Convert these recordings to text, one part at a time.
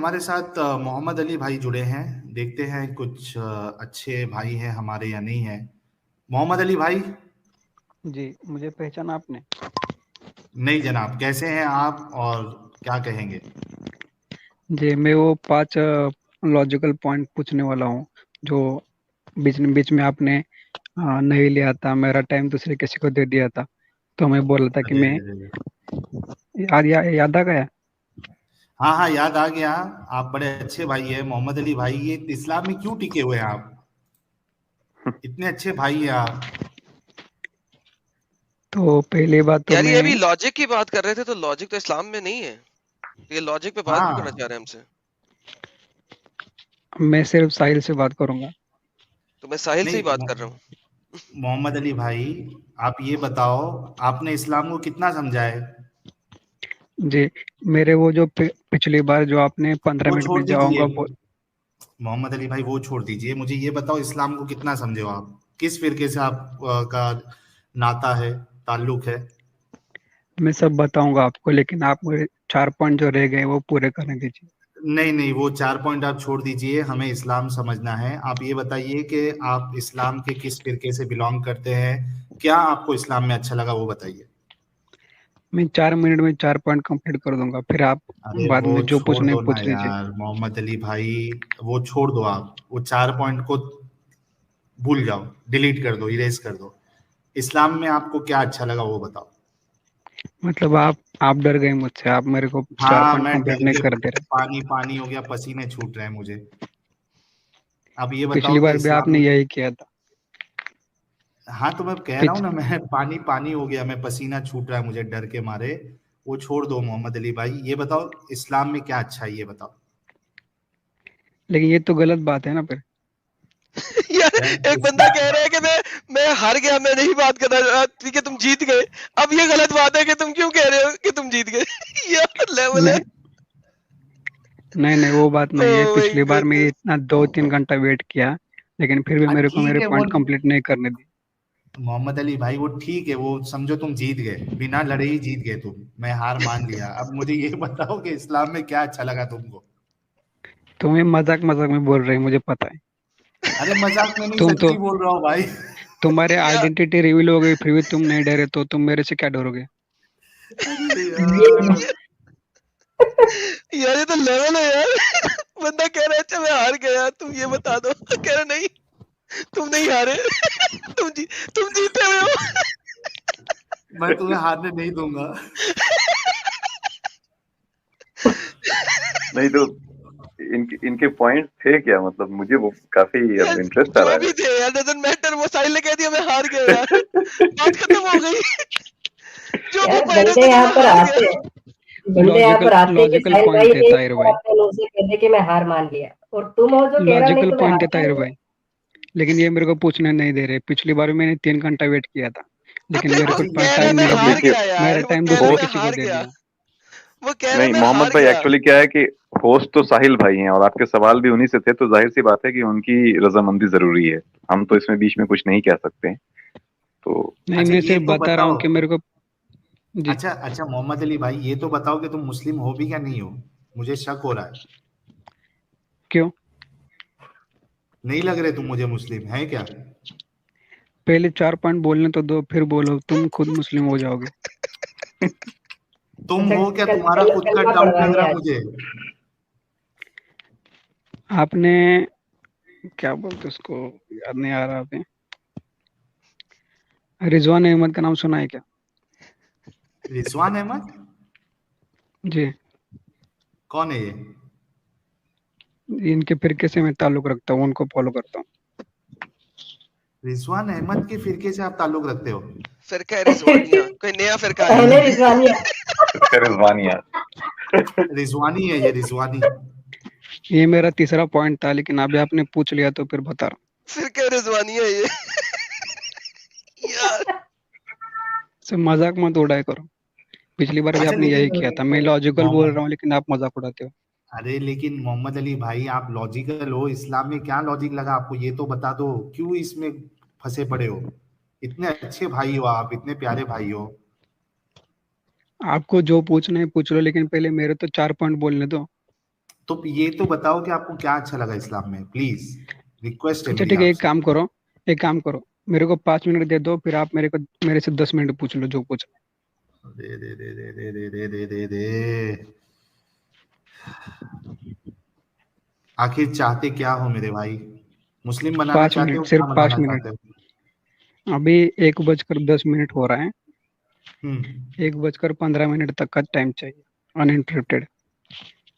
हमारे साथ मोहम्मद अली भाई जुड़े हैं। देखते हैं कुछ अच्छे भाई हैं हमारे या नहीं है। मोहम्मद अली भाई। जी, मुझे पहचाना आपने? नहीं जनाब, कैसे हैं आप और क्या कहेंगे? जी, मैं वो 5 लॉजिकल पॉइंट पूछने वाला हूँ जो बीच में आपने नहीं लिया था। मेरा टाइम दूसरे किसी को दे दिया था, तो मैं बोल रहा था कि अरे मैं अरे अरे। याद आ गया। हाँ हाँ, याद आ गया। आप बड़े अच्छे भाई हैं मोहम्मद अली भाई। ये इस्लाम में क्यों टिके हुए हैं आप? इतने अच्छे भाई हैं आप। तो पहली बात तो यार ये अभी मैं लॉजिक की बात कर रहे थे, तो लॉजिक तो इस्लाम में नहीं है। ये लॉजिक पे बात क्यों करना चाह हाँ, रहे हैं हमसे? सिर्फ साहिल से बात करूंगा। तो मैं साहिल से ही नहीं बात कर रहा हूँ। मोहम्मद अली भाई, आप ये बताओ, आपने इस्लाम को कितना समझा है? जी, मेरे वो जो पिछली बार जो आपने 15 वो मिनट छोड़ में दीजिए जाऊंगा मोहम्मद अली भाई, वो छोड़ दीजिए। मुझे ये बताओ, इस्लाम को कितना समझे हो आप? किस फिरके से आप का नाता है, ताल्लुक है? मैं सब बताऊंगा आपको, लेकिन आप मुझे 4 पॉइंट जो रह गए वो पूरे करने दीजिए। नहीं नहीं, वो 4 पॉइंट आप छोड़ दीजिए, हमें इस्लाम समझना है। आप ये बताइए कि आप इस्लाम के किस फिरके से बिलोंग करते हैं, क्या आपको इस्लाम में अच्छा लगा वो बताइए। मैं 4 मिनट में 4 पॉइंट कंप्लीट कर दूंगा, फिर आप अरे बाद वो में जो छोड़ पूछना है दो ना पूछ लीजिए। यार मोहम्मद अली भाई, वो छोड़ दो। आप वो 4 पॉइंट को भूल जाओ, डिलीट कर दो, इरेज कर दो। इस्लाम में आपको क्या अच्छा लगा वो बताओ। मतलब आप डर गए मुझसे, आप मेरे को 4 हाँ, पॉइंट मैं कंप्लीट डर नहीं के कर दे रहे। पानी पानी हो गया, पसीने छूट रहे हैं मुझे। अब ये पिछली बताओ कि बार भी इस्लाम आपने में। यही किया था। हाँ, तो मैं कह रहा हूँ पिछ ना, मैं पानी पानी हो गया, मैं पसीना छूट रहा है मुझे डर के मारे। वो छोड़ दो मोहम्मद अली भाई, ये बताओ इस्लाम में क्या अच्छा है ये बताओ। लेकिन ये तो गलत बात है ना फिर। यार है एक इस बंदा कह रहा है कि मैं हार गया, मैं नहीं बात कर रहा। ठीक है, तुम जीत गए। अब ये गलत बात है कि तुम क्यों कह रहे हो कि तुम जीत गए? यार लेवल है। नहीं नहीं नहीं, वो बात नहीं है। ओह माय पिछली बार मैं गुडनेस। इतना 2-3 घंटा वेट किया, लेकिन फिर भी मेरे को ठीक मेरे है वो पॉइंट कंप्लीट नहीं करने दी। मोहम्मद अली भाई, वो ठीक है, वो समझो तुम जीत गए, बिना लड़े ही जीत गए तुम। मैं हार मान लिया। अब मुझे ये बताओ कि इस्लाम में क्या अच्छा लगा तुमको। तुम्हें मजाक मजाक में बोल रही, मुझे पता है। अरे मजाक में नहीं, तुम तो सच्ची बोल रहा हूँ भाई। तुम्हारे यार आइडेंटिटी रिवील हो गई, फिर भी तुम नहीं डरे, तो तुम मेरे से क्या डरोगे? अरे ये यार। यार ये तो लेवल है यार। बंदा कह रहा है अच्छा मैं हार गया, तुम ये बता दो। कह रहा नहीं, तुम नहीं हारे। तुम जीते हुए हो। मैं तुम्हें हारने नहीं दूंगा। नहीं तो इनके पॉइंट्स थे क्या? मतलब मुझे वो काफी अब यार इंटरेस्ट आ जो रहा भी थे यार, डजंट मैटर। वो साहिल ने कह दिया मैं हार गया यार, बात खत्म हो गई। जो भी यार माइनस था कि मैं हार गया। बंदे यहाँ पर आते हैं कि लॉजिकल साहिल भाई पॉइंट है ने ताहिर भाई। अपने मुंह से कह दे कि मैं हार मान लिया, और तुम हो जो कह रहा नहीं लॉजिकल तुम्हें पॉइंट हार है मान ताहिर लिया। भाई, लेकिन ये मेरे को पूछने नहीं दे रहे। पिछली बार भी मैंने 3 घंटा वेट किया था, हाँ लेकिन फिर मेरे वो को अच्छा कह रहा है टाइम मैं नहीं अब दिया। हार देखिए, गया मेरा यार, वो टाइम कह रहा है दूसरे मैं किसी को हार दे गया। दिया। वो कह रहा है नहीं मैं मोहम्मद हार भाई, गया। एक्चुअली क्या है कि होस्ट तो साहिल भाई हैं और आपके सवाल भी उन्हीं से थे, तो जाहिर सी बात है कि उनकी रजामंदी जरूरी है। हम तो इसमें बीच में कुछ नहीं कह सकते हैं। तो नहीं, अच्छा मैं ये सिर्फ तो बता रहा हूँ बताओ। कि मेरे को। जी। अच्छा अच्छा मोहम्मद अली भाई, ये तो बताओ कि तुम मुस्लिम हो भी क्या नहीं हो? मुझे शक हो रहा है। क्यों? नहीं लग रहे तुम मुझे मुस्लिम है क्या? पहले 4 पॉइंट बोलने तो दो, फिर बोलो। तुम खुद मुस्लिम हो जाओगे। तुम अच्छा, हो क्या? तुम्हारा खुद का कलमा डाउट लग पढ़वानी रहा आज। मुझे। आपने क्या बोलते उसको, याद नहीं आ रहा अभी। रिजवान अहमद का नाम सुना है क्या? रिजवान अहमद? जी। कौन है ये? इनके फिरके से मैं ताल्लुक रखता हूँ, उनको फॉलो करता हूँ। रिजवान अहमद के फिरके से आप ताल्लुक रखते हो? फिरका है रिजवानिया, कोई नया फिरका आया पहले है। रिजवानिया। रिजवानिया। रिजवानी है ये, रिजवानी। ये मेरा तीसरा पॉइंट था, लेकिन अभी आपने पूछ लिया तो फिर बता रहा फिरका रिजवानिया ये। यार हूँ। सिर्फ मजाक मत उड़ाया करो। पिछली बार भी अच्छा आपने यही लेकिन किया था। मैं लॉजिकल बोल रहा मोहम्मद, हूँ, लेकिन आप मजाक उड़ाते हो। अरे लेकिन मोहम्मद अली भाई, आप लॉजिकल हो, इस्लाम में क्या लॉजिक लगा आपको ये तो बता दो। क्यों इसमें फंसे पड़े हो? इतने अच्छे भाई हो आप, इतने प्यारे भाई हो। आपको जो पूछना है पूछ लो, लेकिन पहले मेरे तो 4 पॉइंट बोलने दो। तो ये तो बताओ कि आपको क्या अच्छा लगा इस्लाम में, प्लीज, रिक्वेस्ट है अच्छा मेरी ठीक है, आपसे। एक काम करो, मेरे को 5 मिनट दे दो, फिर आप मेरे से 10 मिनट पूछ लो जो पूछ। दे दे दे दे दे दे दे दे दे दे। आखिर चाहते क्या हो मेरे भाई? मुस्लिम बनाना पाँच चाहते हो, मिनट क्या सिर्फ पाँच बनाना मिनट चाहते हो? अभी 1:10 हो रहा है। हम्म। 1:15 तक का टाइम चाहिए, अनइंटरप्टेड।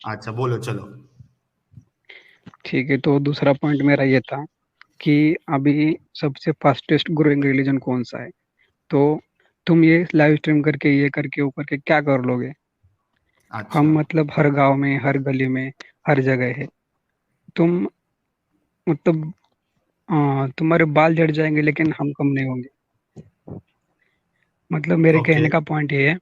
अच्छा बोलो चलो। ठीक है, तो दूसरा पॉइंट मेरा ये था कि अभी सबसे फास्टेस्ट ग्रोइंग रिलीजन कौन सा है। तो तुम ये लाइव स्ट्रीम करके, ये करके, वो करके क्या कर लोगे। अच्छा। हम मतलब हर गांव में, हर गली में, हर जगह है। तुम मतलब तुम्हारे बाल झड़ जाएंगे लेकिन हम कम नहीं होंगे। मतलब मेरे ओके। कहने का पॉइंट ये है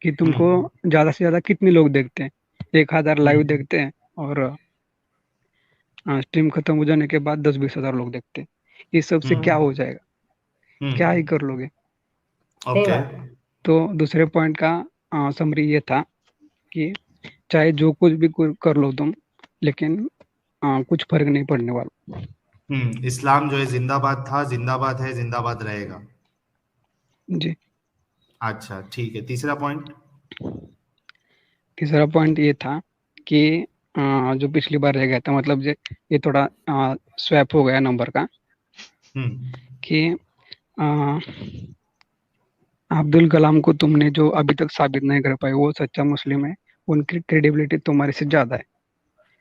कि तुमको हम्म। ज्यादा से ज्यादा कितने लोग देखते हैं। 1,000 लाइव हम्म। देखते हैं, और स्ट्रीम खत्म हो जाने के बाद 10-20 हजार लोग देखते हैं। इस सब से क्या हम्म। हो जाएगा, क्या ही हम्म। कर लोगे। सही ओके। बात है। तो दूसरे पॉइंट का समरी ये था कि चाहे जो कुछ भी कर लो तुम, लेकिन कुछ फर्क नहीं पड़ने वाला। इस्लाम जो है जिंदाबाद था, जिंदाबाद है, जिंदाबाद रहेगा। जी। अच्छा ठीक है, तीसरा पॉइंट। तीसरा पॉइंट ये था कि जो पिछली बार रह गया था, मतलब ये थोड़ा स्वैप हो गया नंबर का, हम्म। कि अ, अब्दुल कलाम को तुमने जो अभी तक साबित नहीं कर पाए वो सच्चा मुस्लिम है, उनकी क्रेडिबिलिटी तुम्हारे से ज्यादा है।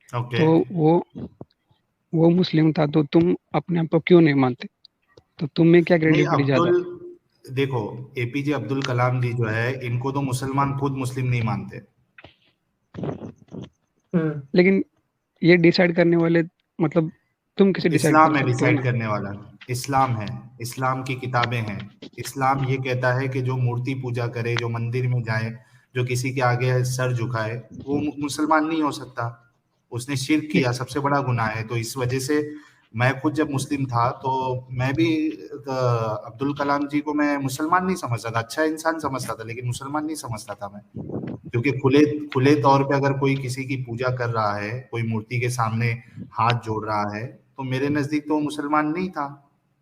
ओके। तो वो मुस्लिम था, तो तुम अपने आप को क्यों नहीं मानते। तो तुम में क्या नहीं क्रेडिबिलिटी ज्यादा अब्दुल, है। देखो, एपीजे अब्दुल कलाम जी जो है, इनको तो मुसलमान खुद मुस्लिम नहीं मानते। हम्म। लेकिन ये डिसाइड करने वाले, मतलब तुम कैसे डिसाइड कर इस्लाम है सकते हो डिसाइड ना। करने वाला। इस्लाम है, इस्लाम की किताबें हैं। इस्लाम ये कहता है कि जो मूर्ति पूजा करे, जो मंदिर में जाए, जो किसी के आगे सर झुकाए, वो मुसलमान नहीं हो सकता। उसने शिर्क किया, सबसे बड़ा गुनाह है। तो इस वजह से मैं खुद जब मुस्लिम था तो मैं भी अब्दुल कलाम जी को मैं मुसलमान नहीं समझता था, अच्छा इंसान समझता था, लेकिन मुसलमान नहीं समझता था मैं। क्योंकि खुले खुले तौर पे अगर कोई किसी की पूजा कर रहा है, कोई मूर्ति के सामने हाथ जोड़ रहा है, तो मेरे नजदीक तो वो मुसलमान नहीं था,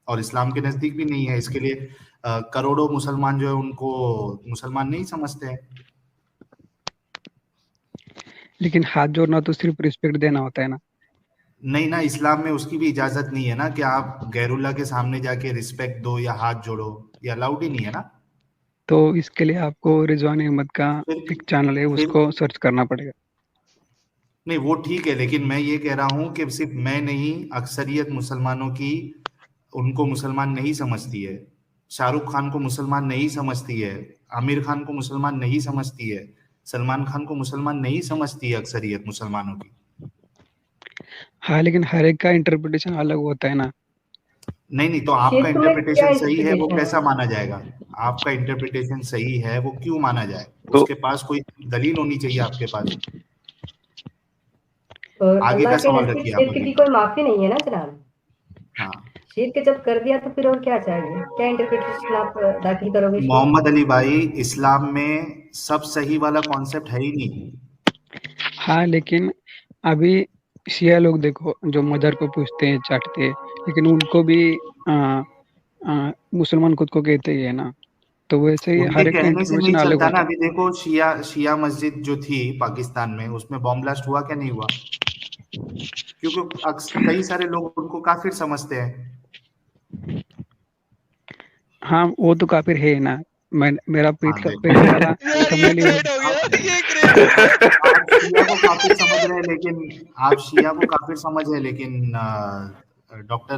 और इस्लाम के नजदीक भी नहीं है। इसके लिए करोड़ों मुसलमान जो है उनको मुसलमान नहीं समझते हैं। लेकिन हाथ जोड़ना तो सिर्फ रिस्पेक्ट देना होता है ना। नहीं ना, इस्लाम में उसकी भी इजाजत नहीं है ना कि आप गैरुल्लाह के सामने जाके रिस्पेक्ट दो या हाथ जोड़ो, ये अलाउड ही नहीं है ना। तो इसके लिए आपको रिजवान अहमद का फिर एक चैनल है, फिर उसको सर्च करना पड़ेगा। नहीं, वो ठीक है, लेकिन मैं ये कह रहा हूँ कि सिर्फ मैं नहीं, अक्सरियत मुसलमानों की उनको मुसलमान नहीं समझती है। शाहरुख खान को मुसलमान नहीं समझती है, आमिर खान को मुसलमान नहीं समझती है, सलमान खान को मुसलमान नहीं समझती है अक्सरियत मुसलमानों की। हाँ, लेकिन हर एक का इंटरप्रिटेशन अलग होता है ना। नहीं नहीं, तो आपका शिर्क में क्या इंटरप्रिटेशन सही है, वो इंटरप्रिटेशन कैसा है? माना जाएगा? आपका इंटरप्रिटेशन सही है, वो क्यों माना जाए? तो उसके पास कोई दलील होनी चाहिए आपके पास। और आगे अल्लाह का के सवाल नजदीक रखिए आप शिर्क अभी। की कोई माफी नहीं है ना जनाब। हाँ। शिर्क जब कर दिया तो फिर और क्या चाहिए, क्या इंटरप्रिटेशन आप दाखिल करोगे इसमें? मोहम्मद अली भाई, इस्लाम में सब सही वाला कॉन्सेप्ट है ही नहीं। हाँ, लेकिन अभी शिया लोग देखो, जो मदर को पूछते हैं, चाटते हैं, लेकिन उनको भी मुसलमान खुद को कहते ही है ना। तो वैसे ही उनके हर एक का कहने से नहीं इंटरप्रिटेशन अलग चलता ना। होता अभी देखो, शिया मस्जिद जो थी पाकिस्तान में, उसमें बॉम्ब ब्लास्ट हुआ क्या नहीं हुआ? क्योंकि कई सारे लोग उनको काफिर समझते हैं। है। हाँ, वो तो काफिर है ही ना। मैं मेरा हाँ पहले देखो। वाला यार ये थंबनेल ही क्रेड हो गया, आप ये क्रेड हो गया। आप शिया को काफिर समझ रहे हैं, लेकिन आप शिया को काफिर समझ रहे हैं, लेकिन डॉक्टर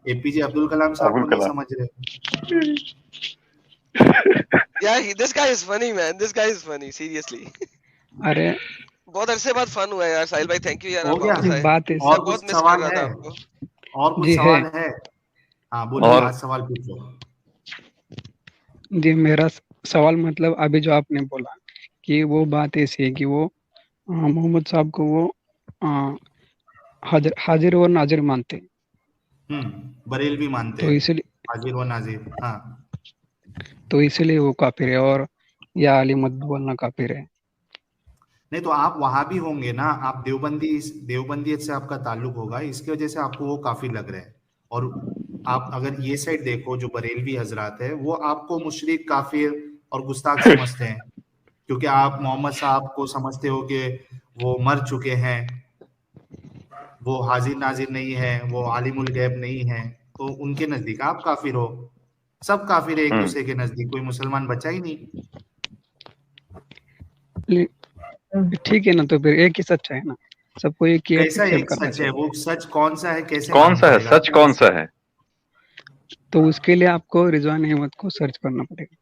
एपीजे अब्दुल कलाम साहब अब्दुल को नहीं कलाम। समझ रहे। यार this guy is funny man, this guy is funny seriously. अरे बहुत अरसे बाद फन हुआ है यार। साहिल भाई थैंक यू यार, हो आप गया? वापस आए। बात ऐसी। मैं और बहुत कुछ मिस कर सवाल रहा था है? आपको। और कुछ जी है। सवाल है? हाँ बोलिए, और आज सवाल पूछो। जी, मेरा सवाल मतलब अभी जो आपने बोला कि वो बात ऐसी है कि वो मोहम्मद साहब को वो अ, हाजिर और नाजिर मानते हैं। बरेलवी मानते तो हैं। इसलिए हाजिर व नाजिर, हाँ। तो इसलिए वो काफिर है, और या अली मत बोलना काफिर है। नहीं तो आप वहां भी होंगे ना, आप देवबंदियत से आपका ताल्लुक होगा, इसकी वजह से आपको वो काफी लग रहा है। और आप अगर ये साइड देखो, जो बरेलवी हजरात है वो आपको मुशरिक, काफिर और गुस्ताख समझते हैं, क्योंकि आप मोहम्मद साहब को समझते हो कि वो मर चुके हैं, वो हाजिर नाजिर नहीं है, वो आलिमुल गैब नहीं है, तो उनके नजदीक आप काफिर हो। सब काफिर है एक दूसरे के नजदीक, कोई मुसलमान बचा ही नहीं। ठीक है ना, तो फिर एक ही सच है ना, सबको एक ही कैसा एक्सेप्ट एक करना सच है? चाहिए। वो सच कौन सा है, कैसे कौन मालूम सा है पड़ेगा? सच, कौन सा है? तो उसके लिए आपको रिजवान अहमद को सर्च करना पड़ेगा।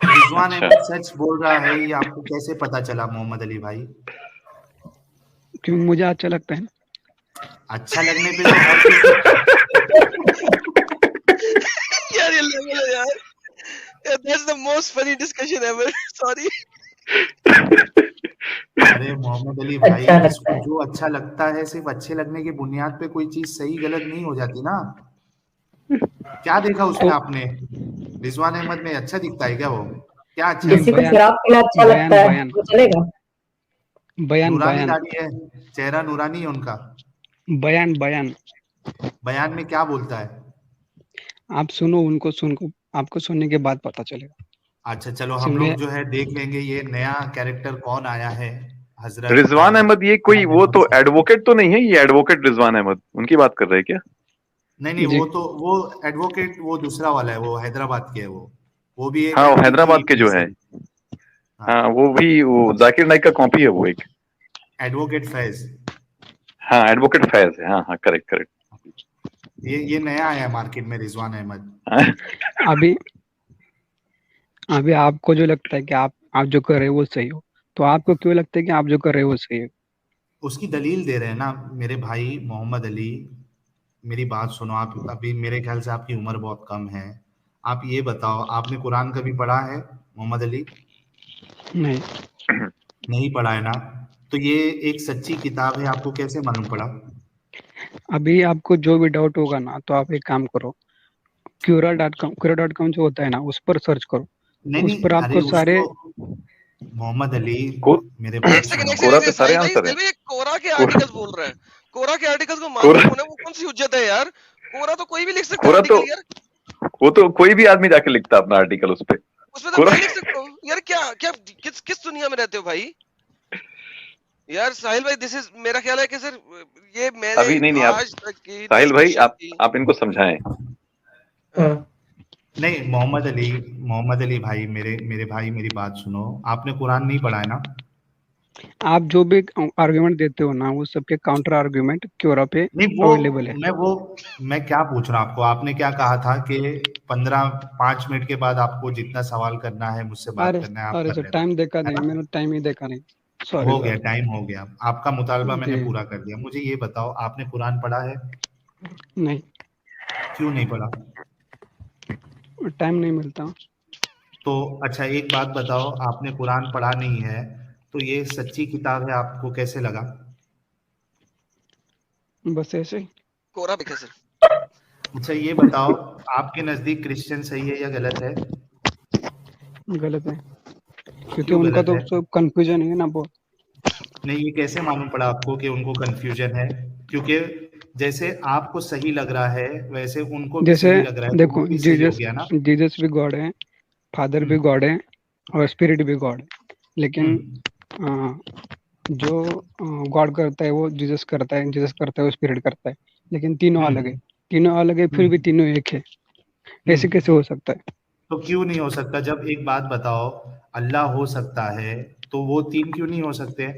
रिजवान अच्छा, अहमद सच बोल रहा है, ये आपको कैसे पता चला मोहम्मद अली भाई? क्योंकि मुझे अच्छा लगता है ना। अच्छा लगने पे तो हर किसी यार ये लेवल है यार, that's the most funny discussion ever. Sorry. अरे मोहम्मद अली भाई, अच्छा लगता जिसको है। जो अच्छा लगता है, सिर्फ अच्छे लगने की बुनियाद पे कोई चीज सही गलत नहीं हो जाती ना। क्या देखा उसमें तो आपने? रिजवान अहमद में अच्छा दिखता है क्या वो? क्या अच्छा नहीं, किसी दिखता को है? बयान शराब पीना अच्छा लगता बयान है बयान वो चलेगा? बयान नूरानी बयान दाढ़ी है, चेहरा नूरानी है उनका। बयान बयान बयान में क्या बोलता है? आप सुनो, उनको सुनको, आपको सुनने के बाद पता चलेगा। अच्छा चलो, हम सिम्बे लोग जो है देख लेंगे ये नया कैरेक्टर कौन आया है, हजरत रिजवान अहमद ये कोई रिजवान वो अहमद तो से। एडवोकेट तो नहीं है? ये एडवोकेट रिजवान अहमद उनकी बात कर रहे हैं क्या? नहीं नहीं, जी वो एडवोकेट वो दूसरा वाला है, वो हैदराबाद के है वो भी एक हाँ, वो एंटी की हैदराबाद के जो प्रेस है। है। हाँ, हाँ, वो भी वो जाकिर नाइक का कॉपी है वो एक। एडवोकेट फैज। हाँ, एडवोकेट फैज है। हाँ हाँ, करेक्ट करेक्ट। ये नया आया है मार्केट में, रिजवान अहमद। अभी अभी आपको जो लगता है कि आप जो कर रहे हो वो सही हो, तो आपको क्यों लगता है कि आप जो कर रहे हो वो सही है? उसकी दलील दे रहे हैं ना मेरे भाई मोहम्मद अली। मेरी बात सुनो, आप अभी मेरे ख्याल से आपकी उम्र बहुत कम है। आप ये बताओ, आपने कुरान कभी पढ़ा है मोहम्मद अली? नहीं, नहीं पढ़ा है ना? तो ये एक सच्ची किताब है, आपको कैसे मालूम पड़ा? अभी आपको जो भी डाउट होगा ना, तो आप एक काम करो, क्यूरा.com जो होता है ना, उस पर सर्च करो। नहीं उस पर नहीं, अरे आपको सारे उसको मोहम्मद अली, को मेरे एक बात सेकंड सुनो। एक कोरा सेकंड पे सारे साहिल भाई, आंसर है। साहिल भाई, ये कोरा के कोरा आर्टिकल्स बोल रहा है। कोरा के आर्टिकल्स को मानना कोरा कौन है? वो कौन सी हुज्जत है यार? कोरा तो कोई भी लिख सकता है कोरा तो आर्टिकल यार। वो तो कोई भी आदमी जाके लिखता है अपना आर्टिकल उस पे। उसमें तो कोरा मैं लिख सकता हूँ यार। क्या क्या किस किस दुनिया में रहते हो भाई? यार साहिल भाई, दिस इज, मेरा ख्याल है कि सर ये मैंने अभी नहीं आप आज तक की साहिल भाई डिस्कशन की। आप इनको समझाएं। नहीं मोहम्मद अली भाई, मेरे भाई मेरी बात सुनो, आपने कुरान नहीं पढ़ा है ना? आप जो भी आर्गुमेंट देते हो ना, वो सबके काउंटर आर्गुमेंट क्योरा पे नहीं अवेलेबल है। मैं क्या पूछ रहा हूँ आपको, आपने क्या कहा था कि 5 मिनट के बाद आपको जितना सवाल करना है, मुझसे बात अरे करना है, आप अरे कर सर, लेना, टाइम देखा है नहीं, ना? मैंने टाइम ही देखा नहीं। सॉरी हो गया, सर। टाइम हो गया, आपका मुतालबा मैंने जी पूरा कर दिया। मुझे ये बताओ, आपने कुरान पढ़ा है? नहीं, क्यों नहीं पढ़ा? टाइम नहीं मिलता। तो अच्छा एक बात बताओ, आपने कुरान पढ़ा नहीं है, तो ये सच्ची किताब है, आपको कैसे लगा? बस ऐसे ही। कोरा पे सर। अच्छा ये बताओ, आपके नजदीक क्रिश्चियन सही है या गलत है? गलत है, क्योंकि क्यों उनका गलत तो है? सब कंफ्यूजन है ना बहुत। नहीं, ये कैसे मालूम पड़ा आपको कि उनको कंफ्यूजन है? क्योंकि जैसे आपको सही लग रहा है, वैसे उनको भी जैसे सही लग रहा है, तो देखो, वो भी सही हो जीसस गया ना? जीसस भी गॉड है, फादर भी हम्म गॉड है, और स्पिरिट भी गॉड है। लेकिन हम्म अ, जो गॉड करता है वो जीसस करता है, जीसस करता है वो स्पिरिट करता है। लेकिन तीनों अलग है, हम्म तीनों अलग है, फिर भी हम्म तीनों एक है। ऐसे हम्म। कैसे हो सकता है? तो क्यों नहीं हो सकता? जब एक बात बताओ, अल्लाह हो सकता है, तो वो तीन क्यों नहीं हो सकते?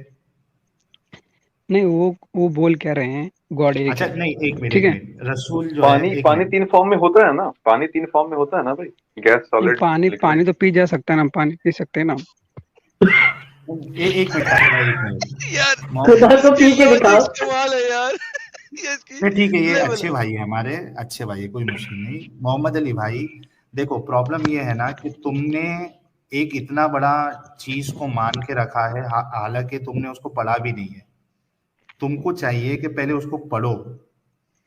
नहीं, वो बोल क्या रहे हैं, गॉड एक अच्छा है। नहीं, एक मिनट ठीक एक है। मिनट, रसूल जो है, पानी एक पानी मिनट। 3 फॉर्म में होता है ना, पानी 3 फॉर्म में होता है ना भाई, गैस, नहीं, सॉलिड, पानी लिक्विड। पानी तो पी जा सकता है ना, पानी पी सकते हैं ना। एक मिनट ताहिर भाई, एक मिनट। यार खुदा को इसकी पी के दिखाओ। लॉजिक्स कमाल है यार। ये इसकी नहीं ठीक है, ये लेवल अच्छे है। भाई है हमारे, अच्छे भाई है, कोई मुश्किल नहीं। मोहम्मद अली भाई, देखो प्रॉब्लम ये है ना कि तुमने एक इतना बड़ा चीज को मान के रखा है, हालांकि तुमने उसको पढ़ा भी नहीं है। तुमको चाहिए कि पहले उसको पढ़ो।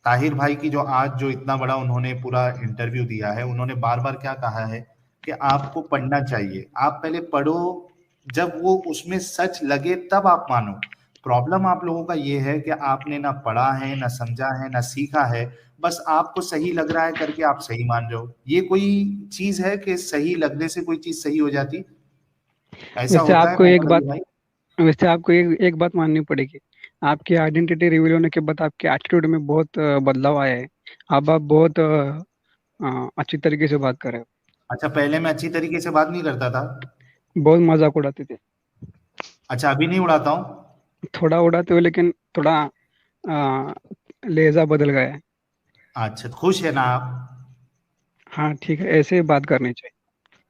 ताहिर भाई की जो इतना बड़ा उन्होंने पूरा इंटरव्यू दिया है, उन्होंने बार बार क्या कहा है कि आपको पढ़ना चाहिए, आप पहले पढ़ो, जब वो उसमें सच लगे तब आप मानो। प्रॉब्लम आप लोगों का ये है कि आपने ना पढ़ा है, ना समझा है, ना सीखा है, बस आपको सही लग रहा है करके आप सही मान रहे हो। ये कोई चीज है कि सही लगने से कोई चीज सही हो जाती? ऐसा वैसे होता है आपको एक मोहम्मद बात अली भाई? वैसे आपको एक बात माननी पड़ेगी। आपकी आइडेंटिटी रिवील होने के बाद आपके एटीट्यूड में बहुत बदलाव आया है। अब आप बहुत अच्छी तरीके से बात कर रहे अच्छा, पहले मैं अच्छी तरीके से बात नहीं करता था? हो। बहुत मजाक उड़ाते थे। अच्छा, अभी नहीं उड़ाता हूँ? थोड़ा उड़ाते हो लेकिन थोड़ा लहजा बदल गया है। अच्छा, खुश है ना आप? हाँ ठीक है, ऐसे ही बात करनी चाहिए।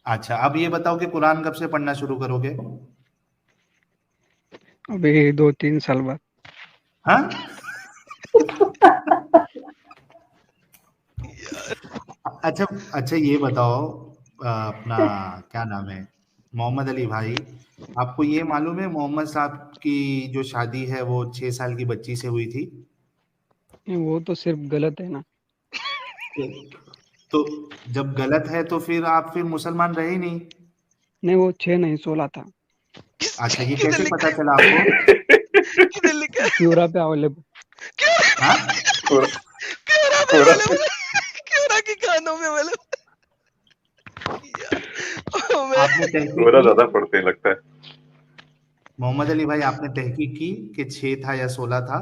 अच्छा, अब ये बताओ कि कुरान कब से पढ़ना शुरू करोगे? अभी 2-3 साल बाद। हाँ? अच्छा, अच्छा ये बताओ, अपना क्या नाम है, मोहम्मद अली भाई, आपको ये मालूम है मोहम्मद साहब की जो शादी है वो 6 साल की बच्ची से हुई थी? नहीं, वो तो सिर्फ गलत है ना। तो जब गलत है तो फिर आप फिर मुसलमान रहे ही नहीं। नहीं, वो 6 नहीं 16 था। अच्छा, ये किधर कैसे लिखा पता चला आपको? किधर लिखा है? प्यूरा पे अवेलेबल। हाँ? पूरा क्यों पे पूरा अवेलेबल? क्यों की कानों में अवेलेबल? आपने तहकीक पूरा की? ज्यादा पढ़ते हैं लगता है। मोहम्मद अली भाई, आपने तहकीक की कि 6 था या 16 था?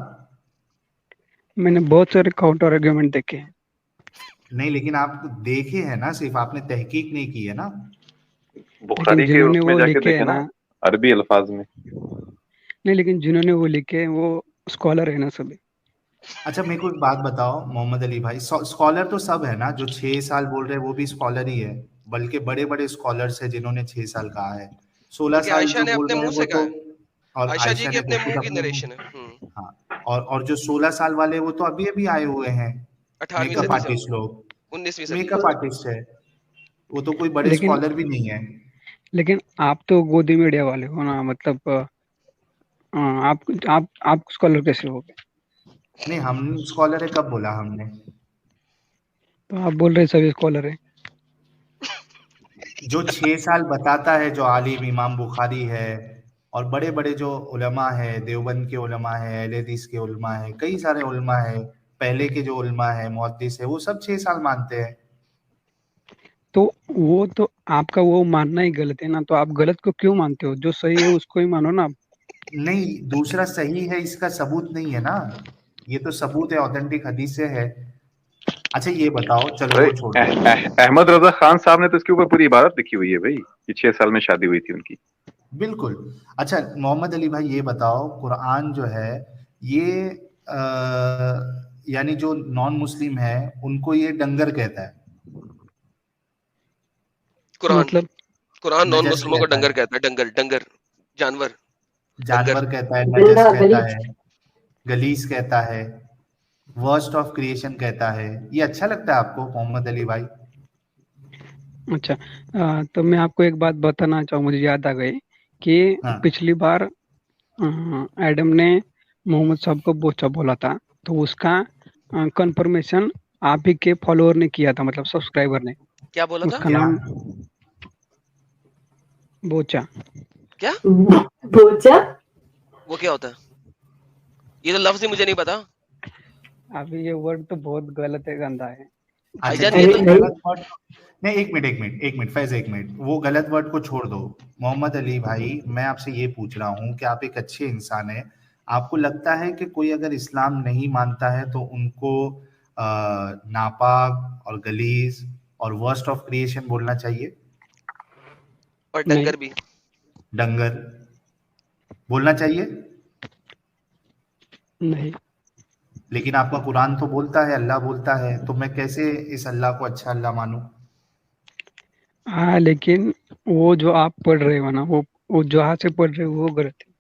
मैंने बहुत सारे काउंटर आर्ग्यूमेंट देखे हैं। नहीं, लेकिन आप देखे हैं ना, सिर्फ आपने तहकीक नहीं की है ना। लेकिन बुखारी के जिन्होंने उसमें वो जाके लिखे देखे हैं ना, ना, अरबी अल्फाज में। नहीं लेकिन जिन्होंने वो लिखे हैं वो स्कॉलर है ना सभी। अच्छा, मेरे को एक बात बताओ मोहम्मद अली भाई, स्कॉलर तो सब है ना, जो 6 साल बोल रहे हैं वो भी स्कॉलर ही है, बल्कि बड़े बड़े स्कॉलर्स है जिन्होंने 6 साल कहा है। 16 साल आयशा जो ने बोल अपने रहे मुंह हैं से वो कहा तो, है। और आयशा जी आयशा के ने अपने तो मुंह खुद की अपने नरेशन है। हाँ, और जो 16 साल वाले वो तो अभी अभी आए हुए हैं, 18वीं मेकअप सदी से, आर्टिस्ट लोग, 19वीं सदी मेकअप से। आर्टिस्ट है, वो तो कोई बड़े लेकिन स्कॉलर भी नहीं है। लेकिन आप तो गोदी मीडिया वाले हो ना, मतलब आप स्कॉलर कैसे हो गए? नहीं, हम स्कॉलर है कब बोला हमने? तो आप बोल रहे सभी स्कॉलर है। जो 6 साल बताता है, जो आलिम इमाम बुखारी है, और बड़े बड़े जो उलमा है, देवबंद के उलमा है, अहले हदीस के उलमा है, कई सारे उलमा है, पहले के जो उलमा है, मुहद्दिस है, वो सब 6 साल मानते हैं। तो वो तो आपका वो मानना ही गलत है ना, तो आप गलत को क्यों मानते हो? जो सही है उसको ही मानो ना आप। नहीं, दूसरा सही है इसका सबूत नहीं है ना, ये तो सबूत है, ऑथेंटिक हदीस से है। अच्छा ये बताओ, चलो अरे वो छोड़ दो। अहमद रजा खान साहब ने तो इसके ऊपर पूरी इबारत लिखी हुई है भाई, कि 6 साल में शादी हुई थी उनकी। बिल्कुल। अच्छा मोहम्मद अली भाई, ये बताओ, कुरान जो है ये यानी जो नॉन मुस्लिम है उनको ये डंगर कहता है, कुरान मतलब कुरान नॉन नजस मुस्लिमों को कहता डंगर है, कहता है। डंगर डंगर जानवर। डंगर जानवर कहता है, नजस गंदा कहता गलीज। है, गलीस कहता है, वर्स्ट ऑफ क्रिएशन कहता है। ये अच्छा लगता है आपको मोहम्मद अली भाई? अच्छा, तो मैं आपको एक बात बताना चाहूँ, मुझे याद आ गई कि हाँ। पिछली बार एडम ने मोहम्मद साहब को बोचा बोला था, तो उसका कंफर्मेशन आप ही के फॉलोअर ने किया था, मतलब सब्सक्राइबर ने। क्या बोला था? उसका क्या? नाम बोचा। क्या? बोचा। वो क्या होता है? ये तो लफ्ज ही मुझे नहीं पता। अभी ये वर्ड तो बहुत गलत है, गंदा है। अच्छा, भाईजान ठीक ये अरे तो है, नहीं। गलत वर्ड। नहीं, एक मिनट फैज, एक मिनट, वो गलत वर्ड को छोड़ दो। मोहम्मद अली भाई, मैं आपसे ये पूछ रहा हूँ कि आप एक अच्छे इंसान हैं, आपको लगता है कि कोई अगर इस्लाम नहीं मानता है तो उनको नापाक और गलीज और वर्स्ट ऑफ क्रिएशन बोलना चाहिए? और नहीं डंगर भी। डंगर बोलना चाहिए? नहीं। लेकिन आपका कुरान तो बोलता है, अल्लाह बोलता है, तो मैं कैसे इस अल्लाह को अच्छा अल्लाह मानूं? हाँ लेकिन वो जो आप पढ़ रहे हो ना, वो जहाँ से पढ़ रहे हो वो गलत है।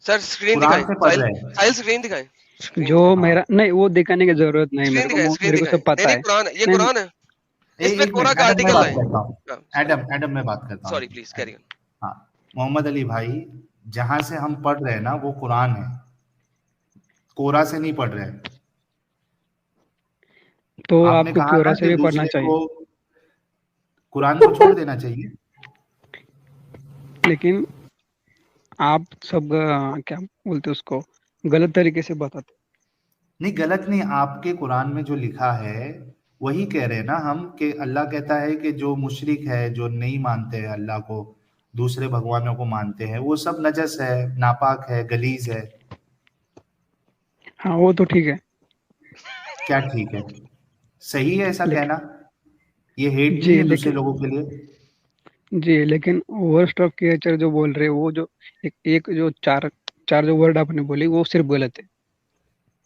सर स्क्रीन कुरान दिखाएं। से पढ़ साहिल रहे हैं। साहिल स्क्रीन दिखाएं। स्क्रीन जो दिखाएं। हाँ। मेरा नहीं, वो दिखाने की जरूरत नहीं, स्क्रीन दिखाएं। स्क्रीन मेरे को दिखाएं। सब नहीं पता नहीं, है। कुरान है, ये नहीं, कुरान है। इस पे एक कोरा मिनट, का एडम मैं आर्टिकल बात लाएं। करता हूँ। एडम एडम मैं बात करता सॉरी हूँ। Please carry on. हाँ, मोहम्मद अली भाई, जहां से हम पढ़ रहे हैं ना वो कुरान है, कोरा से नहीं पढ़ रहे हैं। तो आपने आपको कहा क्योरा ना से कि भी पढ़ना दूसरे चाहिए। को कुरान को छोड़ देना चाहिए। लेकिन आप सब क्या बोलते हैं उसको, गलत तरीके से बताते। नहीं, गलत नहीं, आपके कुरान में जो लिखा है वही कह रहे हैं ना हम, कि अल्लाह कहता है कि जो मुशरिक है, जो नहीं मानते हैं अल्लाह को, दूसरे भगवानों को मानते हैं, वो सब नजस है, नापाक है, गलीज है। हाँ वो तो ठीक है। क्या ठीक है? सही है ऐसा लेकिन कहना? ये हेट नहीं जी है दूसरे लेकिन लोगों के लिए? जी लेकिन वर्स्ट ऑफ क्रिएचर जो बोल रहे हैं, वो जो एक जो चार चार जो वर्ड आपने बोली वो सिर्फ गलत है।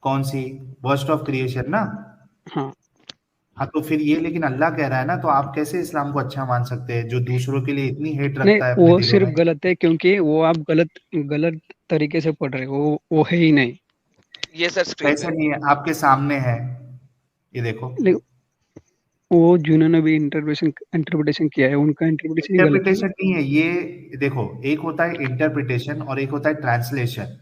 कौन सी? वर्स्ट ऑफ क्रिएशन ना? हाँ हाँ, तो फिर ये लेकिन अल्लाह कह रहा है ना, तो आप कैसे इस्लाम को अच्छा मान सकते हैं जो दूसरों के लिए इतनी हेट नहीं, रखता है अपने वो दिलों सिर्फ में? गलत है क्योंकि वो आप गलत गलत तरीके से पढ़ रहे हो, वो है ही नहीं। ये सर स्क्रीन कैसे पे। नहीं है? आपके सामने है, ये देखो। ले- वो जिन्होंने भी इंटरप्रिटेशन किया है उनका इंटरप्रिटेशन ही गलत है ना। इंटरप्रिटेशन नहीं है ये, देखो, एक होता है इंटरप्रिटेशन और एक होता है ट्रांसलेशन।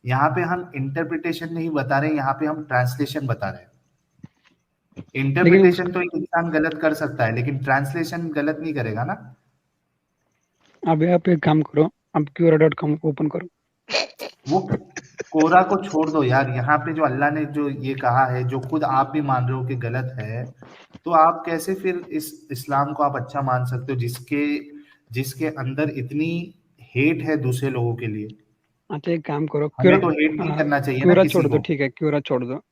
यहाँ पे हम इंटरप्रिटेशन नहीं बता रहे, यहाँ पे हम ट्रांसलेशन बता रहे हैं। लेकिन इंटरप्रिटेशन तो एक इंसान गलत कर सकता है, लेकिन ट्रांसलेशन गलत नहीं करेगा ना। अब आप एक काम करो, आप Quora.com ओपन करो। वो कोरा को छोड़ दो यार, यहाँ पे जो अल्लाह ने जो ये कहा है, जो खुद आप भी मान रहे हो कि गलत है, तो आप कैसे फिर इस इस्लाम को आप अच्छा मान सकते हो जिसके जिसके अंदर इतनी हेट है दूसरे लोगों के लिए? अच्छा एक काम करो, हमें तो हेट नहीं करना चाहिए ना क्यूरा किसी छोड़ दो, को। ठीक है क्यूरा छोड़ दो,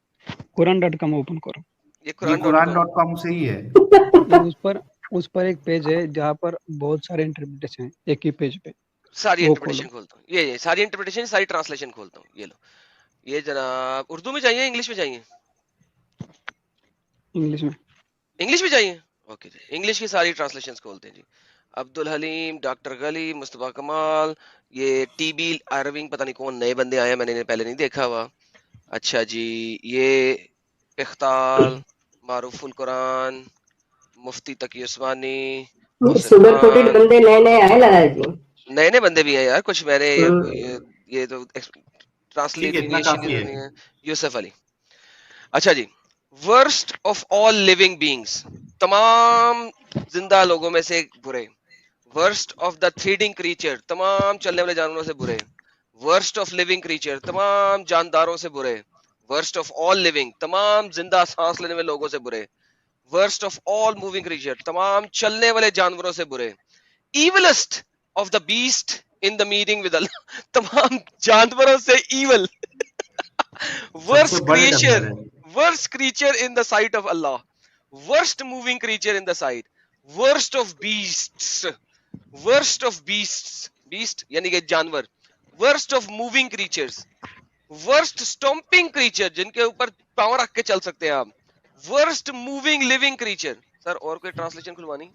Quran.com ओपन करो। ये ये कुरान.com। कुरान.com से ही है। ये उस पर एक पेज है जहाँ पर बहुत सारे इंटरप्रिटेशन है एक ही पेज पे। सारी वो खोलो। इंटरप्रिटेशन खोलता हूँ, ये सारी इंटरप्रिटेशन, सारी ट्रांसलेशन खोलता हूँ। ये लो, ये जनाब उर्दू में चाहिए, इंग्लिश में चाहिए? इंग्लिश में। इंग्लिश में चाहिए, ओके जी। इंग्लिश की सारी ट्रांसलेशंस खोलते हैं जी। अब्दुल हलीम, डॉक्टर गली, मुस्तफा कमाल, ये टीबी अरविंग, पता नहीं कौन नए बंदे आए हैं, मैंने इन्हें पहले नहीं देखा हुआ। अच्छा जी, ये इख्ताल, मारूफुल कुरान, मुफ्ती तकी उस्मानी, मोहसिन सुगर कोटेड खान। बंदे नए नए आए लगा जी। नए नए बंदे भी हैं यार कुछ, मैंने हम्म, ये तो ठीक है, इतना ट्रांसलिटेशन काफी है। नहीं है। यूसुफ अली। अच्छा जी, worst of all living beings, तमाम जिंदा लोगों में से बुरे। Worst of the treading creature, तमाम चलने वाले जानवरों से बुरे। वर्स्ट ऑफ लिविंग क्रीचर, तमाम जानदारों से बुरे। वर्स्ट ऑफ ऑल लिविंग, तमाम जिंदा सांस लेने वाले लोगों से बुरे। Worst of all moving creature, तमाम चलने वाले जानवरों से बुरे। Evilest of the beast in the meeting with Allah, तमाम जानवरों से इविल। सबसे वर्स्ट बड़े नंबर क्रिएचर, है। worst creature in the sight of Allah, worst moving creature in the sight, worst of beasts, worst of beasts, beast यानी कि जानवर, worst of moving creatures, worst stomping creature जिनके ऊपर पांव रख के चल सकते हैं आप, worst moving living creature। Sir और कोई ट्रांसलेशन खुलवानी?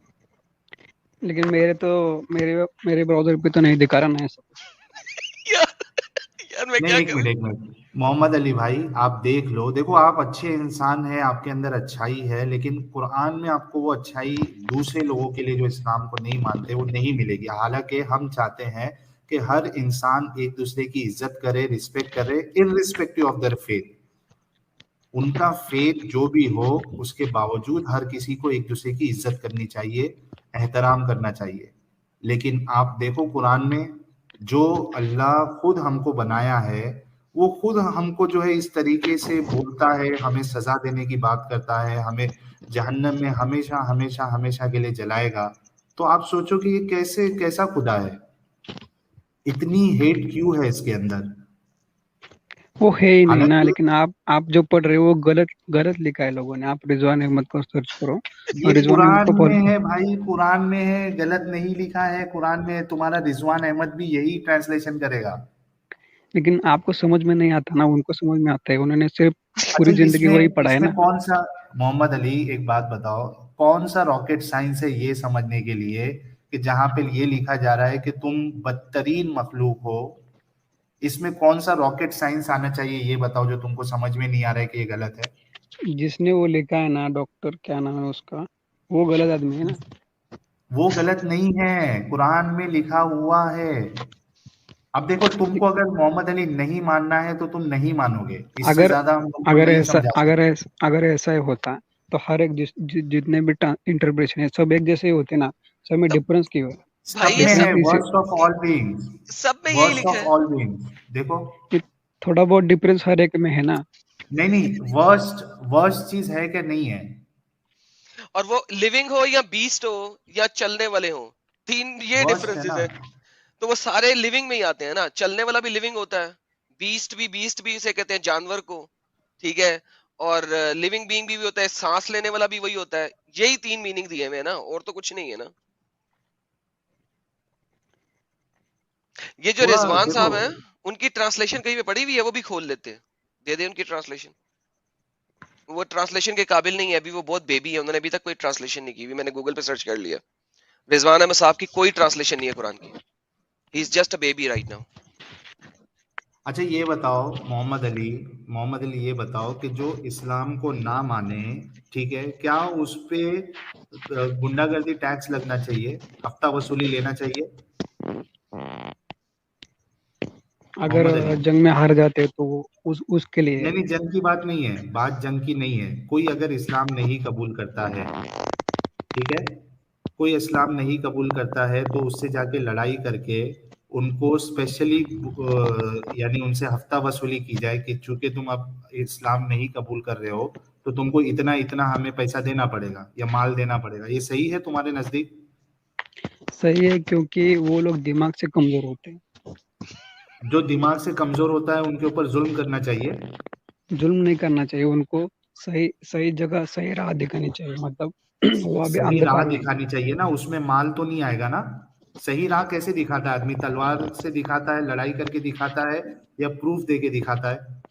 लेकिन मेरे ब्राउजर पे तो नहीं दिखा रहा ना ऐसा। यार यार मैं नहीं, क्या एक करूं? मिनट, एक मिनट, मोहम्मद अली भाई, आप देख लो, देखो आप अच्छे इंसान हैं, आपके अंदर अच्छाई है, लेकिन कुरान में आपको वो अच्छाई दूसरे लोगों के लिए जो इस्लाम को नहीं मानते वो नहीं मिलेगी। हालांकि हम चाहते हैं कि हर इंसान एक दूसरे की इज्जत करे, रिस्पेक्ट करे, इररिस्पेक्टिव ऑफ देयर फेथ। उनका फेथ जो भी हो, उसके बावजूद हर किसी को एक दूसरे की इज्जत करनी चाहिए, एहतराम करना चाहिए। लेकिन आप देखो कुरान में जो अल्लाह खुद हमको बनाया है, वो खुद हमको जो है इस तरीके से बोलता है, हमें सजा देने की बात करता है, हमें जहन्नम में हमेशा हमेशा हमेशा के लिए जलाएगा। तो आप सोचो कि ये कैसा खुदा है, इतनी हेट क्यों है इसके अंदर? वो है ही नहीं ना। हालांकि लेकिन आप जो पढ़ रहे हो वो गलत गलत लिखा है लोगों ने। आप रिजवान अहमद को सर्च करो, ये और रिजवान अहमद कुरान को में बहुत। है भाई, कुरान में है, गलत नहीं लिखा है। कुरान में है, तुम्हारा रिजवान अहमद भी यही ट्रांसलेशन करेगा। लेकिन आपको समझ में नहीं आता ना, उनको समझ में आता है, उन्होंने सिर्फ अच्छा, पूरी जिंदगी वही पढ़ा है इसमें ना। कौन सा, मोहम्मद अली एक बात बताओ, कौन सा रॉकेट साइंस है ये समझने के लिए कि जहां पे ये लिखा जा रहा है कि तुम बदतरीन मखलूक हो? इसमें कौन सा रॉकेट साइंस आना चाहिए ये बताओ, जो तुमको समझ में नहीं आ रहा है कि ये गलत है? जिसने वो लिखा है ना, डॉक्टर क्या नाम है उसका, वो गलत आदमी है ना। वो गलत नहीं है, कुरान में लिखा हुआ है। अब देखो, तुमको अगर मोहम्मद अली नहीं मानना है तो तुम नहीं मानोगे, इससे अगर ज्यादा हम तुमको अगर नहीं ऐसा समझा अगर सकते। ऐसा अगर ऐसा ही होता तो हर एक जितने भी इंटरप्रिटेशन है सब एक जैसे ही होते ना, सब में तब डिफरेंस क्यों है? भाई सब ये में सब है, इसी वर्स्ट ऑफ ऑल बीइंग्स, सब में यही वर्स्ट लिखा ऑफ है। All beings. देखो, ये थोड़ा बहुत डिफरेंस हर एक में है ना। नहीं नहीं, वर्स्ट वर्स्ट चीज है क्या? नहीं है। और वो लिविंग हो या बीस्ट हो या चलने वाले हो, तीन ये वर्स्ट है डिफरेंसेस ना। है। तो वो सारे लिविंग में ही आते हैं ना, चलने वाला भी लिविंग होता है, बीस्ट भी उसे कहते हैं जानवर को, ठीक है, और लिविंग बीइंग भी होता है, सांस लेने वाला भी वही होता है। यही तीन मीनिंग दिए हुए हैं ना, और तो कुछ नहीं है ना। ये जो थोड़ा रिजवान देखो, साहब हैं, उनकी ट्रांसलेशन कहीं पे पड़ी हुई है, वो भी खोल लेते हैं, दे दे उनकी ट्रांसलेशन। वो ट्रांसलेशन के काबिल नहीं है अभी, वो बहुत बेबी है, उन्होंने अभी तक कोई ट्रांसलेशन नहीं की हुई। मैंने गूगल पे सर्च कर लिया, रिजवान अहमद साहब की कोई ट्रांसलेशन नहीं है कुरान की। He is just a baby right now. अच्छा ये बताओ मोहम्मद अली ये बताओ कि जो इस्लाम को ना माने, ठीक है, क्या उस पे गुंडागर्दी टैक्स लगना चाहिए, हफ्ता वसूली लेना चाहिए? अगर मोहम्मद अली, जंग में हार जाते हैं तो उसके लिए नहीं है। नहीं, जंग की बात नहीं है, बात जंग की नहीं है। कोई अगर इस्लाम नहीं कबूल करता है, ठीक है, कोई इस्लाम नहीं कबूल करता है, तो उससे जाके लड़ाई करके उनको स्पेशली यानी उनसे हफ्ता वसूली की जाए कि चूंकि तुम अब इस्लाम नहीं कबूल कर रहे हो, तो तुमको इतना इतना हमें पैसा देना पड़ेगा या माल देना पड़ेगा। ये सही है तुम्हारे नजदीक? सही है, क्योंकि वो लोग दिमाग से कमजोर होते हैं। जो दिमाग से कमजोर होता है उनके ऊपर जुल्म करना चाहिए। जुल्म नहीं करना चाहिए उनको, सही सही जगह सही राह दिखानी चाहिए, मतलब वो अभी सही राह अंधकार में है। दिखानी चाहिए ना, उसमें माल तो नहीं आएगा ना। सही राह कैसे दिखाता है आदमी? तलवार से दिखाता है, लड़ाई करके दिखाता है, या प्रूफ दे के दिखाता है?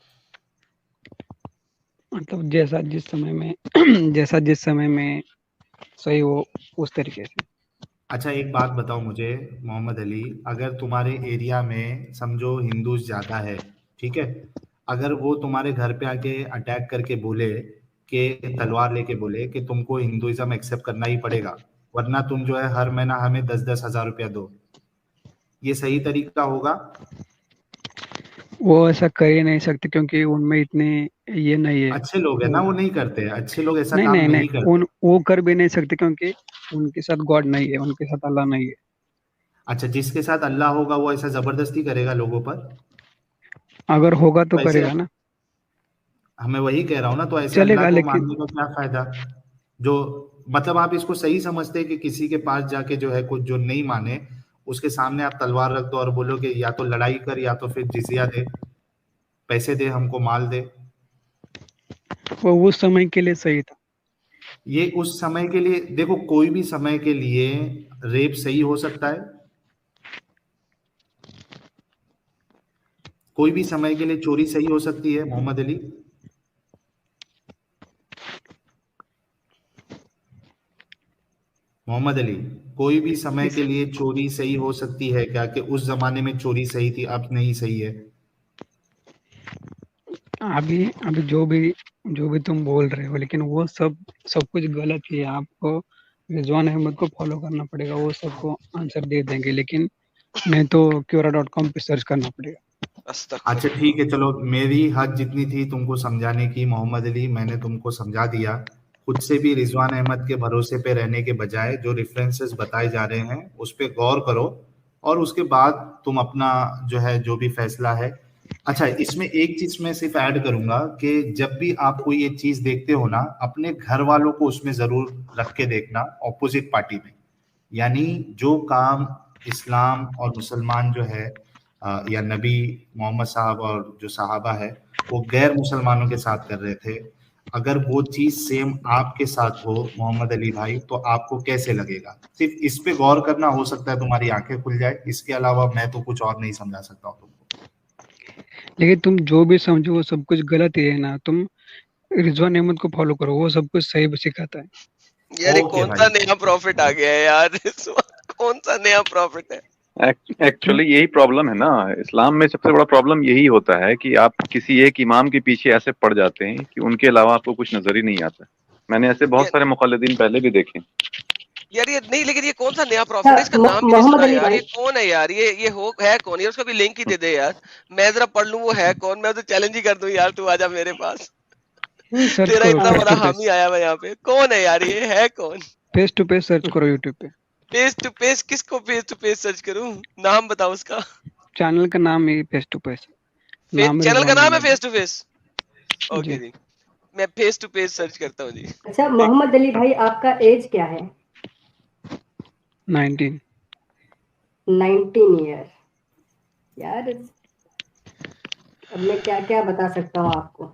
मतलब जैसा जिस समय में जैसा जिस समय में सही हो, उस तरीके से। अच्छा एक बात बताओ मुझे मोहम्मद अली, अगर तुम्हारे एरिया में समझो हिंदूज ज्यादा है, ठीक है, अगर वो तुम्हारे घर पे आके अटैक करके बोले कि तलवार लेके बोले कि तुमको हिंदुइज्म एक्सेप्ट करना ही पड़ेगा, वरना तुम जो है हर महीना हमें 10-10 हज़ार रुपया दो, ये सही तरीका होगा? वो ऐसा कर ही नहीं सकते, क्योंकि उनमें इतने ये नहीं है। अच्छे लोग है ना, वो वो नहीं करते, अच्छे लोग ऐसा नहीं काम नहीं नहीं, नहीं करते। वो कर भी नहीं सकते, क्योंकि उनके साथ गॉड नहीं है, उनके साथ अल्लाह नहीं है। अच्छा, जिसके साथ अल्लाह होगा वो ऐसा जबरदस्ती करेगा लोगों पर? अगर होगा तो तो ऐसे, करेगा ना। हमें वही कह रहा हूँ ना, तो ऐसे अल्लाह चलेगा, को लेकिन मानने का क्या फायदा? जो मतलब आप इसको सही समझते हैं कि किसी के पास जाके जो है कुछ जो नहीं माने, उसके सामने आप तलवार रख दो और बोलो कि या तो लड़ाई कर या तो फिर जिजिया दे, पैसे दे, हमको माल दे। वो उस समय के लिए सही था। ये उस समय के लिए, देखो कोई भी समय के लिए रेप सही हो सकता है, कोई भी समय के लिए चोरी सही हो सकती है मोहम्मद अली? मोहम्मद अली, कोई भी समय इस के लिए चोरी सही हो सकती है क्या? कि उस जमाने में चोरी सही थी, अब नहीं सही है? अभी अभी जो भी तुम बोल रहे हो, लेकिन वो सब सब कुछ गलत ही है। आपको रिजवान अहमद को फॉलो करना पड़ेगा, वो सबको आंसर दे देंगे, लेकिन नहीं तो quora.com पे सर्च करना पड़ेगा। अच्छा अस्तगफिरुल्लाह। ठीक है, चलो मेरी हद जितनी थी तुमको समझाने की मोहम्मद अली, मैंने तुमको समझा दिया। खुद से भी रिजवान अहमद के भरोसे पे रहने के बजाय जो रेफरेंसेस बताए जा रहे हैं उस पे गौर करो, और उसके बाद तुम अपना जो है जो भी फैसला है। अच्छा, इसमें एक चीज मैं सिर्फ ऐड करूंगा कि जब भी आप कोई ये चीज देखते हो ना, अपने घर वालों को उसमें जरूर रख के देखना ऑपोजिट पार्टी में। यानी जो काम इस्लाम और मुसलमान जो है या नबी मोहम्मद साहब और जो सहाबा है वो गैर मुसलमानों के साथ कर रहे थे, अगर वो चीज सेम आपके साथ हो मोहम्मद अली भाई, तो आपको कैसे लगेगा? सिर्फ इस पे गौर करना, हो सकता है तुम्हारी आंखें खुल जाए। इसके अलावा मैं तो कुछ और नहीं समझा सकता हूँ तुमको। लेकिन तुम जो भी समझो वो सब कुछ गलत ही है ना। तुम रिजवान अहमद को फॉलो करो, वो सब कुछ सही सिखाता है। यार ये ओके कौन सा भाई। नया प्रॉफिट आ गया है यार इस वक्त? कौन सा नया प्रॉफिट है? एक्चुअली यही प्रॉब्लम है ना, इस्लाम में सबसे बड़ा प्रॉब्लम यही होता है कि आप किसी एक इमाम के पीछे ऐसे पड़ जाते हैं कि उनके अलावा आपको कुछ नजर ही नहीं आता। मैंने ऐसे बहुत यार, सारे मुखल्लिदीन पहले भी देखे। यार ये नहीं, लेकिन ये कौन सा नया प्रॉफिट है? इसका नाम भी नहीं मोहम्मद सुना अली यार। भाई, ये कौन है यार? ये हो है कौन यार? उसका भी लिंक ही दे दे यार, मैं जरा पढ़ लूं वो है कौन। मैं तो चैलेंज ही कर दूं यार, तू आजा मेरे पास। सर्च तेरा करो इतना फेस बड़ा टू फेस, हामी आया हुआ यहाँ पे, कौन है यार? ये है कौन? फेस टू फेस सर्च करो यूट्यूब पे। फेस टू फेस किसको फेस टू फेस सर्च करूं? नाम बताओ उसका। चैनल का नाम ही फेस टू फेस, नाम चैनल का रिजवान नाम है Ahmed face to face. Okay जी। जी, मैं फेस टू फेस सर्च करता हूँ जी। अच्छा मोहम्मद अली भाई, आपका एज क्या है? 19। 19 ईयर। यार अब मैं क्या क्या बता सकता हूँ आपको।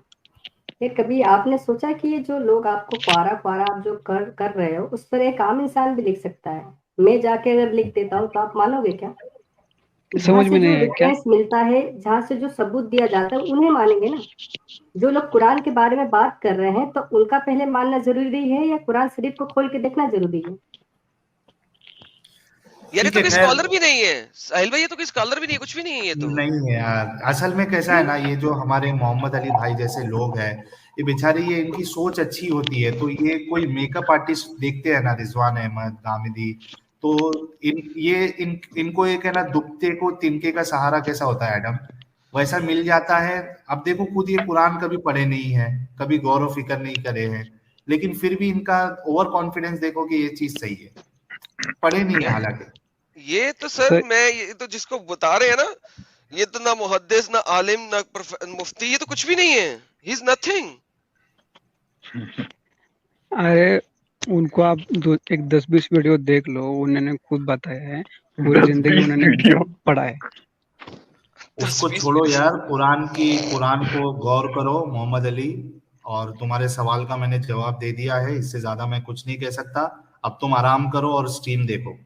फिर कभी आपने सोचा कि ये जो लोग आपको क्वारा क्वारा आप जो कर रहे हो उस पर एक आम इंसान भी लिख सकता है? मैं जाके अगर लिख देता हूँ तो आप मानोगे क्या? जहाँ समझ से में नहीं जो आया क्या? रेफरेंस मिलता है, जहाँ से जो सबूत दिया जाता है उन्हें मानेंगे ना। जो लोग कुरान के बारे में बात कर रहे हैं तो उनका पहले मानना जरूरी है या कुरान शरीफ को खोल के देखना जरूरी है? यार ये ठीक तो है, कोई खैर स्कॉलर भी नहीं है साहिल भाई, ये तो कोई स्कॉलर भी नहीं है, कुछ भी नहीं है ये तो। नहीं है यार। असल में कैसा है ना, ये जो हमारे मोहम्मद अली भाई जैसे लोग हैं, ये बेचारे, ये इनकी सोच अच्छी होती है तो ये कोई मेकअप आर्टिस्ट देखते हैं ना, रिजवान अहमद गामिदी, तो इनको एक है ना, दुखते को तिनके का सहारा कैसा होता है एडम, वैसा मिल जाता है। अब देखो, खुद ये कुरान कभी पढ़े नहीं है, कभी गौर व फिक्र नहीं करे हैं, लेकिन फिर भी इनका ओवर कॉन्फिडेंस देखो कि ये चीज सही है, पढ़े नहीं है हालांकि। ये तो सर सर मैं ये तो जिसको बता रहे हैं ना, ये तो ना मुहद्दिस ना आलिम ना मुफ्ती, ये तो कुछ भी नहीं है, ही इज नथिंग। अरे उनको आप एक 10-20 वीडियो देख लो, उन्होंने खुद बताया है, पूरी जिंदगी 10-20 उन्होंने वीडियो पढ़ा है। उसको 10-20 छोड़ो वीडियो। यार, कुरान को गौर करो मोहम्मद अली। और तुम्हारे सवाल का मैंने जवाब दे दिया है, इससे ज्यादा मैं कुछ नहीं कह सकता। अब तुम आराम करो और स्ट्रीम देखो।